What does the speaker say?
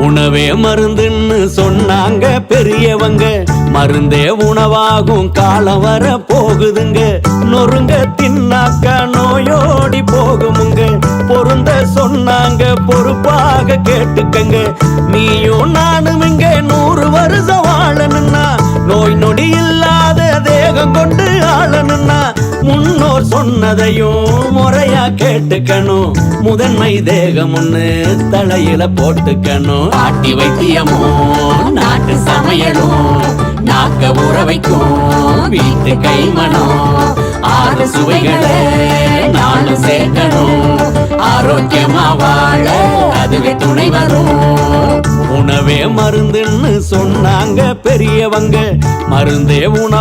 உணவே மருந்துன்னு சொன்னாங்க பெரியவங்க, மருந்தே உணவாகும் காலம் வர போகுதுங்க. நொறுங்க தின்னாக்க நோயோடி போகுமுங்க, பொருந்த சொன்னாங்க பொறுப்பாக கேட்டுக்கங்க. நீயும் நானும் இங்க 100 வருஷம் வாழணும்னா, நோய் நொடி இல்லாத தேகம் கொண்டு ஆளணும்னா, முன்னோர் சொன்னதையும் முறையா கேட்டுக்கணும். முதன்மை தேகம் ஒண்ணு தலையில போட்டுக்கணும். ஆட்டி வைத்தியமும் நாட்டு சமையலும் நாக்க ஊற வைக்கும் வீட்டு கைமணம். 6 சுவைகளை நானும் சேர்க்கணும், ஆரோக்கியமா வாழ அதுவே துணை வரும். உணவே மருந்துன்னு சொன்னாங்க பெரியவங்க, மருந்தே உணவா